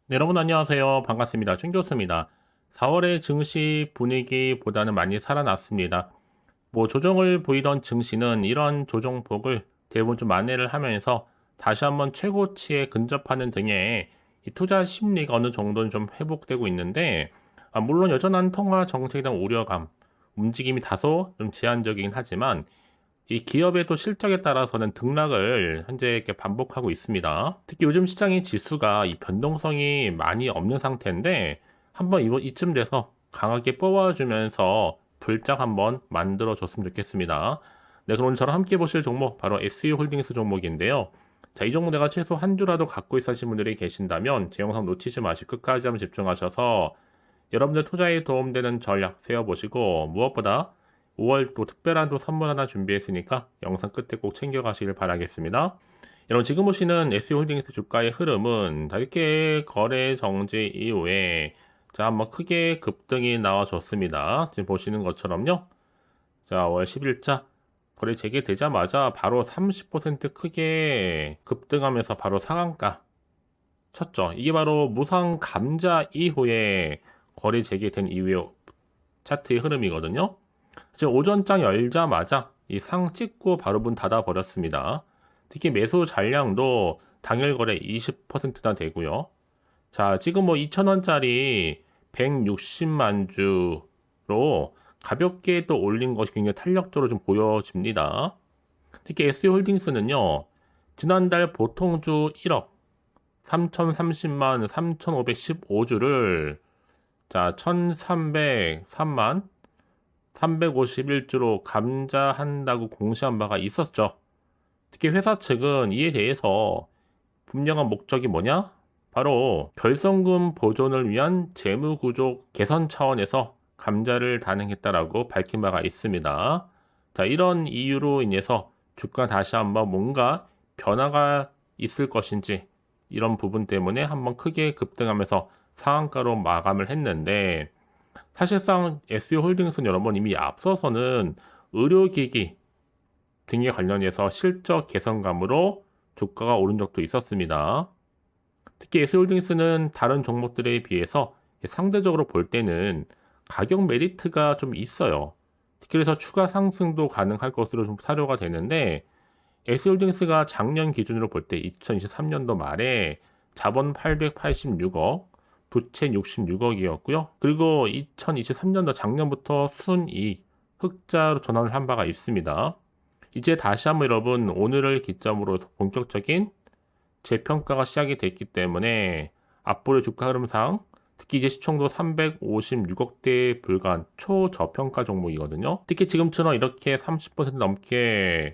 네, 여러분 안녕하세요. 반갑습니다. 준 교수입니다. 4월의 증시 분위기보다는 많이 살아났습니다. 조정을 보이던 증시는 이런 조정폭을 대부분 좀 만회를 하면서 다시 한번 최고치에 근접하는 등의 이 투자 심리가 어느 정도는 좀 회복되고 있는데, 물론 여전한 통화 정책에 대한 우려감, 움직임이 다소 좀 제한적이긴 하지만 이 기업의 또 실적에 따라서는 등락을 현재 이렇게 반복하고 있습니다. 특히 요즘 시장의 지수가 이 변동성이 많이 없는 상태인데 한번 이쯤 돼서 강하게 뽑아주면서 불짝 한번 만들어 줬으면 좋겠습니다. 네, 그럼 오늘 저랑 함께 보실 종목 바로 SE 홀딩스 종목인데요. 자, 이 종목 내가 최소 한 주라도 갖고 있으신 분들이 계신다면 제 영상 놓치지 마시고 끝까지 한번 집중하셔서 여러분들 투자에 도움되는 전략 세워보시고 무엇보다 5월 또 특별한 또 선물 하나 준비했으니까 영상 끝에 꼭 챙겨가시길 바라겠습니다. 여러분 지금 보시는 SE홀딩스 주가의 흐름은 다 이렇게 거래 정지 이후에 자 한번 크게 급등이 나와줬습니다. 지금 보시는 것처럼요. 자 5월 10일자 거래 재개되자마자 바로 30% 크게 급등하면서 바로 상한가 쳤죠. 이게 바로 무상 감자 이후에 거래 재개된 이후의 차트의 흐름이거든요. 지금 오전장 열자마자 이 상 찍고 바로 문 닫아 버렸습니다. 특히 매수 잔량도 당일 거래 20%나 되고요. 자, 지금 2,000원짜리 160만 주로 가볍게 또 올린 것이 굉장히 탄력적으로 좀 보여집니다. 특히 SE홀딩스는요, 지난달 보통주 1억, 3,030만 3,515주를 자, 1,303만 351주로 감자한다고 공시한 바가 있었죠. 특히 회사 측은 이에 대해서 분명한 목적이 뭐냐? 바로 결성금 보존을 위한 재무구조 개선 차원에서 감자를 단행했다라고 밝힌 바가 있습니다. 자, 이런 이유로 인해서 주가 다시 한번 뭔가 변화가 있을 것인지 이런 부분 때문에 한번 크게 급등하면서 상한가로 마감을 했는데 사실상 SU홀딩스는 여러분 이미 앞서서는 의료기기 등에 관련해서 실적 개선감으로 주가가 오른 적도 있었습니다. 특히 SU홀딩스는 다른 종목들에 비해서 상대적으로 볼 때는 가격 메리트가 좀 있어요. 그래서 추가 상승도 가능할 것으로 좀 사료가 되는데 SU홀딩스가 작년 기준으로 볼 때 2023년도 말에 자본 886억, 부채 66억이었고요. 그리고 2023년도 작년부터 순이익, 흑자로 전환을 한 바가 있습니다. 이제 다시 한번 여러분 오늘을 기점으로 본격적인 재평가가 시작이 됐기 때문에 앞으로의 주가 흐름상 특히 이제 시총도 356억대에 불과한 초저평가 종목이거든요. 특히 지금처럼 이렇게 30% 넘게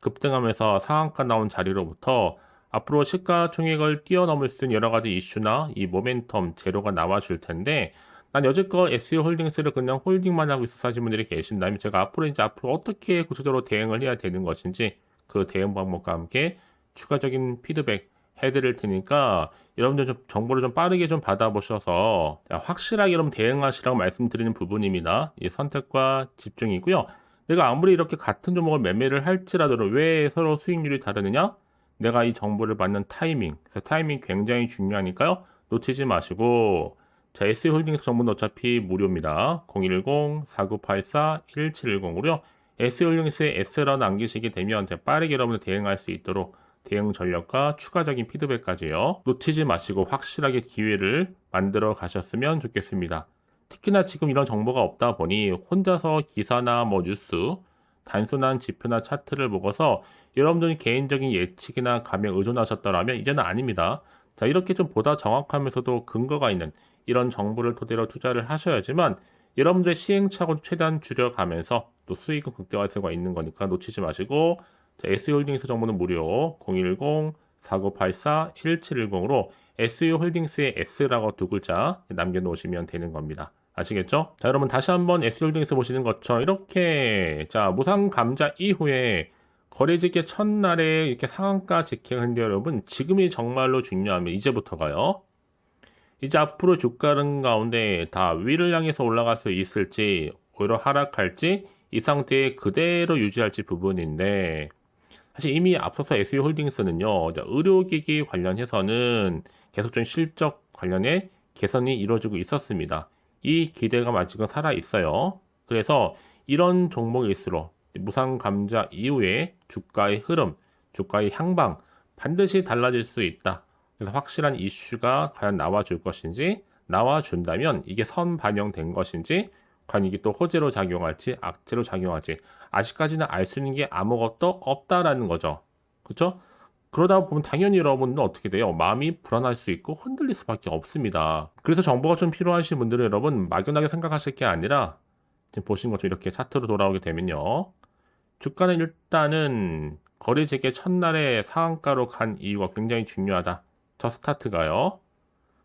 급등하면서 상한가 나온 자리로부터 앞으로 시가총액을 뛰어넘을 수 있는 여러 가지 이슈나 이 모멘텀 재료가 나와줄 텐데 난 여지껏 SU홀딩스를 그냥 홀딩만 하고 있어 하신 분들이 계신다면 제가 앞으로 어떻게 구체적으로 대응을 해야 되는 것인지 그 대응 방법과 함께 추가적인 피드백 해드릴 테니까 여러분들 좀 정보를 좀 빠르게 좀 받아보셔서 확실하게 여러분 대응하시라고 말씀드리는 부분입니다. 이 선택과 집중이고요. 내가 아무리 이렇게 같은 종목을 매매를 할지라도 왜 서로 수익률이 다르느냐? 내가 이 정보를 받는 타이밍. 그래서 타이밍 굉장히 중요하니까요. 놓치지 마시고. 자, SE홀딩스 정보는 어차피 무료입니다. 010-4984-1710으로요. SE홀딩스에 S라 남기시게 되면 빠르게 여러분들 대응할 수 있도록 대응 전략과 추가적인 피드백까지요. 놓치지 마시고 확실하게 기회를 만들어 가셨으면 좋겠습니다. 특히나 지금 이런 정보가 없다 보니 혼자서 기사나 뉴스, 단순한 지표나 차트를 보고서 여러분들이 개인적인 예측이나 감에 의존하셨더라면 이제는 아닙니다. 자, 이렇게 좀 보다 정확하면서도 근거가 있는 이런 정보를 토대로 투자를 하셔야지만 여러분들의 시행착오를 최대한 줄여가면서 또 수익은 극대화할 수가 있는 거니까 놓치지 마시고 자, SU홀딩스 정보는 무료 010-4984-1710으로 SU홀딩스의 S라고 두 글자 남겨놓으시면 되는 겁니다. 아시겠죠? 자, 여러분 다시 한번 SU홀딩스 보시는 것처럼 이렇게 자 무상 감자 이후에 거래지기 첫날에 이렇게 상한가 직행한데 여러분 지금이 정말로 중요하면 이제부터가요. 이제 앞으로 주가는 가운데 다 위를 향해서 올라갈 수 있을지 오히려 하락할지 이 상태에 그대로 유지할지 부분인데 사실 이미 앞서서 SU홀딩스는요, 이제 의료기기 관련해서는 계속적인 실적 관련해 개선이 이루어지고 있었습니다. 이 기대가 아직은 살아 있어요. 그래서 이런 종목일수록 무상 감자 이후에 주가의 흐름, 주가의 향방 반드시 달라질 수 있다. 그래서 확실한 이슈가 과연 나와줄 것인지, 나와준다면 이게 선 반영된 것인지, 과연 이게 또 호재로 작용할지 악재로 작용할지 아직까지는 알 수 있는 게 아무것도 없다라는 거죠. 그렇죠? 그러다 보면 당연히 여러분은 어떻게 돼요? 마음이 불안할 수 있고 흔들릴 수밖에 없습니다. 그래서 정보가 좀 필요하신 분들은 여러분 막연하게 생각하실 게 아니라 지금 보신 것처럼 이렇게 차트로 돌아오게 되면요. 주가는 일단은 거래 재개 첫날에 상한가로 간 이유가 굉장히 중요하다. 저 스타트가요.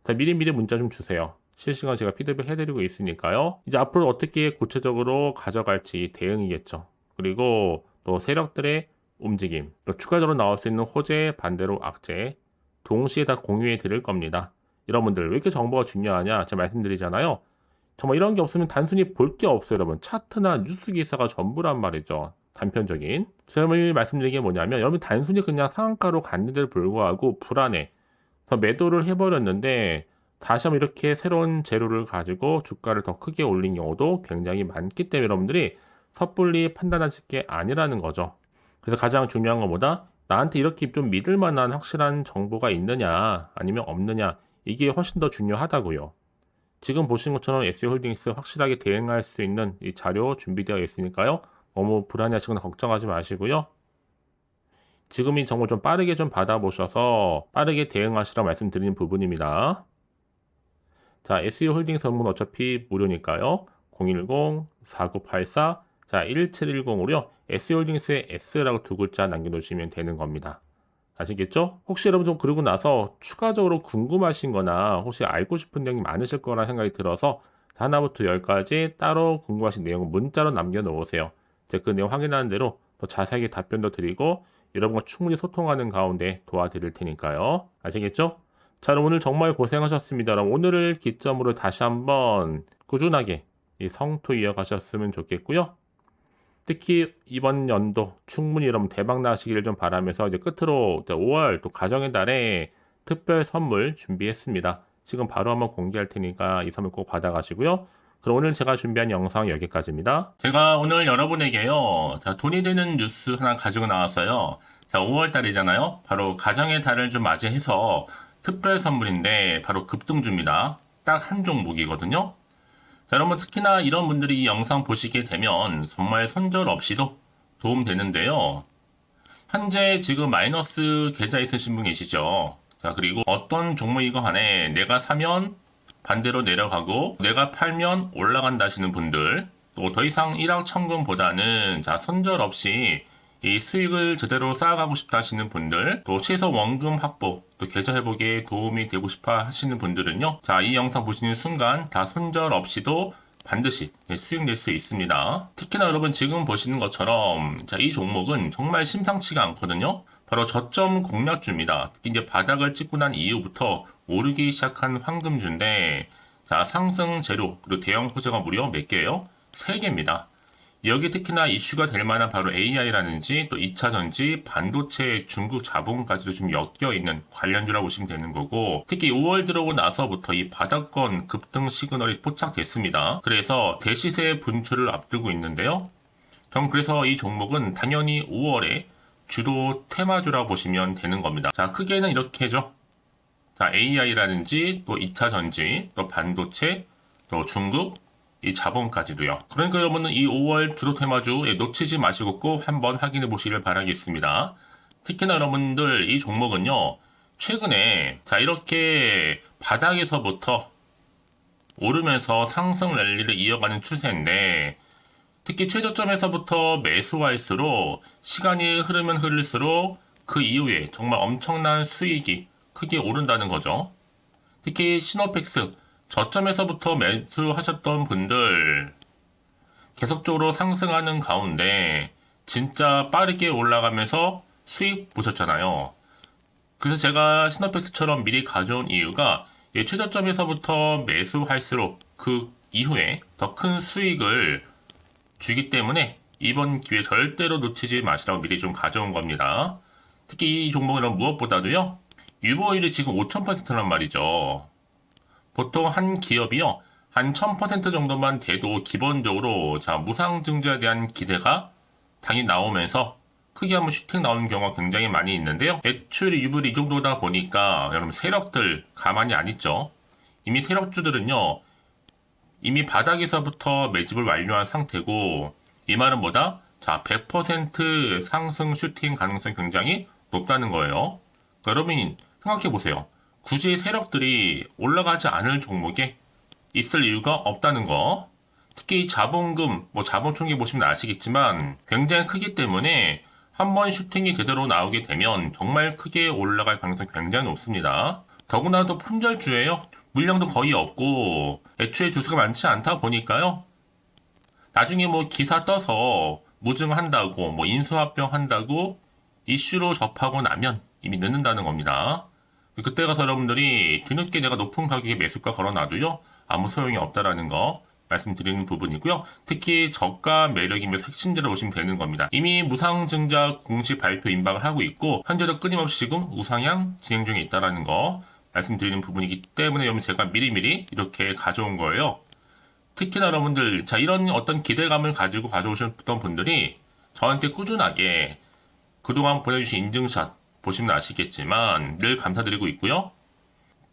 자, 미리미리 문자 좀 주세요. 실시간 제가 피드백 해드리고 있으니까요. 이제 앞으로 어떻게 구체적으로 가져갈지 대응이겠죠. 그리고 또 세력들의 움직임, 또 추가적으로 나올 수 있는 호재, 반대로 악재, 동시에 다 공유해 드릴 겁니다. 여러분들 왜 이렇게 정보가 중요하냐? 제가 말씀드리잖아요. 정말 이런 게 없으면 단순히 볼 게 없어요, 여러분. 차트나 뉴스 기사가 전부란 말이죠. 단편적인. 제가 말씀드린 게 뭐냐면, 여러분 단순히 그냥 상한가로 갔는데도 불구하고 불안해. 그래서 매도를 해버렸는데, 다시 한번 이렇게 새로운 재료를 가지고 주가를 더 크게 올린 경우도 굉장히 많기 때문에 여러분들이 섣불리 판단하실 게 아니라는 거죠. 그래서 가장 중요한 것보다 나한테 이렇게 좀 믿을 만한 확실한 정보가 있느냐, 아니면 없느냐, 이게 훨씬 더 중요하다고요. 지금 보신 것처럼 SU홀딩스 확실하게 대응할 수 있는 이 자료 준비되어 있으니까요. 너무 불안해하시거나 걱정하지 마시고요. 지금 이 정보 좀 빠르게 좀 받아보셔서 빠르게 대응하시라고 말씀드리는 부분입니다. 자, SU홀딩스 전문 어차피 무료니까요. 010-4984 자, 1710으로요. SU홀딩스의 S라고 두 글자 남겨놓으시면 되는 겁니다. 아시겠죠? 혹시 여러분 좀 그러고 나서 추가적으로 궁금하신 거나 혹시 알고 싶은 내용이 많으실 거라 생각이 들어서 하나부터 열까지 따로 궁금하신 내용은 문자로 남겨놓으세요. 제가 그 내용 확인하는 대로 더 자세하게 답변도 드리고 여러분과 충분히 소통하는 가운데 도와드릴 테니까요. 아시겠죠? 자, 그럼 오늘 정말 고생하셨습니다. 그럼 오늘을 기점으로 다시 한번 꾸준하게 이 성투 이어가셨으면 좋겠고요. 특히 이번 연도 충분히 여러분 대박 나시기를 좀 바라면서 이제 끝으로 5월 또 가정의 달에 특별 선물 준비했습니다. 지금 바로 한번 공개할 테니까 이 선물 꼭 받아가시고요. 그럼 오늘 제가 준비한 영상 여기까지입니다. 제가 오늘 여러분에게요. 자, 돈이 되는 뉴스 하나 가지고 나왔어요. 자, 5월 달이잖아요. 바로 가정의 달을 좀 맞이해서 특별 선물인데 바로 급등주입니다. 딱 한 종목이거든요. 자, 여러분 특히나 이런 분들이 이 영상 보시게 되면 정말 손절 없이도 도움되는데요. 현재 지금 마이너스 계좌 있으신 분 계시죠? 자, 그리고 어떤 종목이건 간에 내가 사면 반대로 내려가고 내가 팔면 올라간다 하시는 분들, 또 더 이상 일확천금보다는 자, 손절 없이 이 수익을 제대로 쌓아가고 싶다 하시는 분들, 또 최소 원금 확보, 또 계좌 회복에 도움이 되고 싶어 하시는 분들은요. 자, 이 영상 보시는 순간 다 손절 없이도 반드시 수익 낼 수 있습니다. 특히나 여러분 지금 보시는 것처럼 자, 이 종목은 정말 심상치가 않거든요. 바로 저점 공략주입니다. 특히 이제 바닥을 찍고 난 이후부터 오르기 시작한 황금주인데 자, 상승 재료 그리고 대형 호재가 무려 몇 개예요? 3개입니다. 여기 특히나 이슈가 될 만한 바로 AI라든지 또 2차전지, 반도체, 중국 자본까지도 좀 엮여있는 관련주라고 보시면 되는 거고 특히 5월 들어오고 나서부터 이 바닥권 급등 시그널이 포착됐습니다. 그래서 대시세 분출을 앞두고 있는데요. 전 그래서 이 종목은 당연히 5월에 주도 테마주라고 보시면 되는 겁니다. 자, 크게는 이렇게죠. 자, AI라든지 또 2차전지, 또 반도체, 또 중국, 이 자본까지도요. 그러니까 여러분은 이 5월 주도 테마주 놓치지 마시고 꼭 한번 확인해 보시길 바라겠습니다. 특히나 여러분들 이 종목은요. 최근에 자 이렇게 바닥에서부터 오르면서 상승 랠리를 이어가는 추세인데 특히 최저점에서부터 매수할수록 시간이 흐르면 흐를수록 그 이후에 정말 엄청난 수익이 크게 오른다는 거죠. 특히 시노펙스 저점에서부터 매수하셨던 분들 계속적으로 상승하는 가운데 진짜 빠르게 올라가면서 수익 보셨잖아요. 그래서 제가 시노펙스처럼 미리 가져온 이유가 최저점에서부터 매수할수록 그 이후에 더 큰 수익을 주기 때문에 이번 기회 절대로 놓치지 마시라고 미리 좀 가져온 겁니다. 특히 이 종목은 무엇보다도요, 유보율이 지금 5000%란 말이죠. 보통 한 기업이요, 한 1000% 정도만 돼도 기본적으로 무상증자에 대한 기대가 당연히 나오면서 크게 한번 슈팅 나오는 경우가 굉장히 많이 있는데요. 애초에 유보율이 이 정도다 보니까 여러분 세력들 가만히 안 있죠. 이미 세력주들은요, 이미 바닥에서부터 매집을 완료한 상태고, 이 말은 뭐다? 100% 상승 슈팅 가능성이 굉장히 높다는 거예요. 그러니까 여러분 생각해 보세요. 굳이 세력들이 올라가지 않을 종목에 있을 이유가 없다는 거. 특히 자본금, 자본 총계 보시면 아시겠지만 굉장히 크기 때문에 한번 슈팅이 제대로 나오게 되면 정말 크게 올라갈 가능성이 굉장히 높습니다. 더구나도 품절주예요. 물량도 거의 없고 애초에 주수가 많지 않다 보니까요. 나중에 기사 떠서 무증한다고 인수합병 한다고 이슈로 접하고 나면 이미 늦는다는 겁니다. 그때 가서 여러분들이 뒤늦게 내가 높은 가격에 매수가 걸어놔도요, 아무 소용이 없다라는 거 말씀드리는 부분이고요. 특히 저가 매력이면서 핵심들을 보시면 되는 겁니다. 이미 무상증자 공식 발표 임박을 하고 있고 현재도 끊임없이 지금 우상향 진행 중에 있다라는 거 말씀드리는 부분이기 때문에 여러분 제가 미리미리 이렇게 가져온 거예요. 특히나 여러분들 이런 어떤 기대감을 가지고 가져오셨던 분들이 저한테 꾸준하게 그동안 보내주신 인증샷 보시면 아시겠지만 늘 감사드리고 있고요.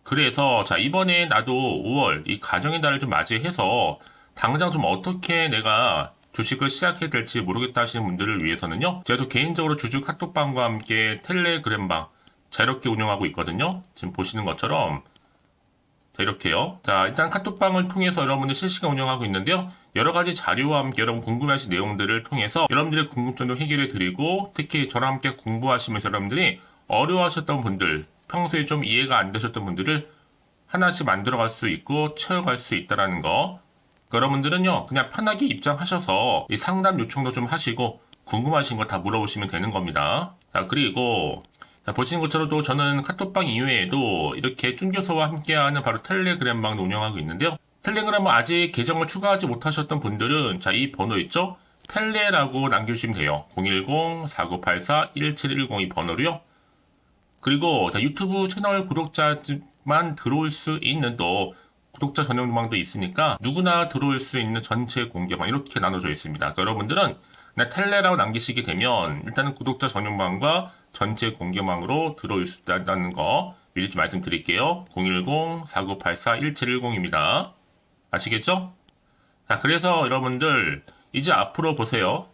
그래서 이번에 나도 5월 이 가정의 달을 좀 맞이해서 당장 좀 어떻게 내가 주식을 시작해야 될지 모르겠다 하시는 분들을 위해서는요, 제가 또 개인적으로 주주 카톡방과 함께 텔레그램방 자유롭게 운영하고 있거든요. 지금 보시는 것처럼 이렇게요. 일단 카톡방을 통해서 여러분들 실시간 운영하고 있는데요. 여러 가지 자료와 함께 여러분 궁금하신 내용들을 통해서 여러분들의 궁금증도 해결해 드리고, 특히 저랑 함께 공부하시면서 여러분들이 어려워하셨던 분들, 평소에 좀 이해가 안 되셨던 분들을 하나씩 만들어갈 수 있고 채워갈 수 있다는 거. 여러분들은요, 그냥 편하게 입장하셔서 이 상담 요청도 좀 하시고 궁금하신 거 다 물어보시면 되는 겁니다. 그리고 보시는 것처럼 또 저는 카톡방 이외에도 이렇게 쭝교서와 함께하는 바로 텔레그램방도 운영하고 있는데요. 텔레그램은 아직 계정을 추가하지 못하셨던 분들은 이 번호 있죠? 텔레라고 남겨주시면 돼요. 010-4984-1710 이 번호로요. 그리고 유튜브 채널 구독자만 들어올 수 있는 또 구독자 전용방도 있으니까 누구나 들어올 수 있는 전체 공개방 이렇게 나눠져 있습니다. 그러니까 여러분들은 그냥 텔레라고 남기시게 되면 일단은 구독자 전용방과 전체 공개방으로 들어올 수 있다는 거 미리 좀 말씀드릴게요. 010-4984-1710입니다. 아시겠죠? 그래서 여러분들 이제 앞으로 보세요.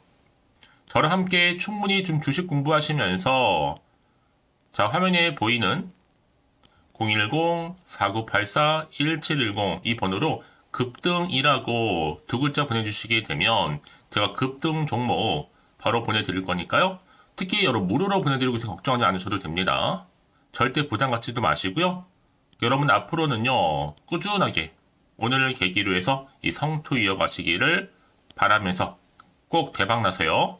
저랑 함께 충분히 좀 주식 공부하시면서 화면에 보이는 010-4984-1710 이 번호로 급등이라고 두 글자 보내주시게 되면 제가 급등 종목 바로 보내드릴 거니까요. 특히 여러분 무료로 보내드리고 있어서 걱정하지 않으셔도 됩니다. 절대 부담 갖지도 마시고요. 여러분 앞으로는요, 꾸준하게 오늘을 계기로 해서 이 성투 이어가시기를 바라면서 꼭 대박 나세요.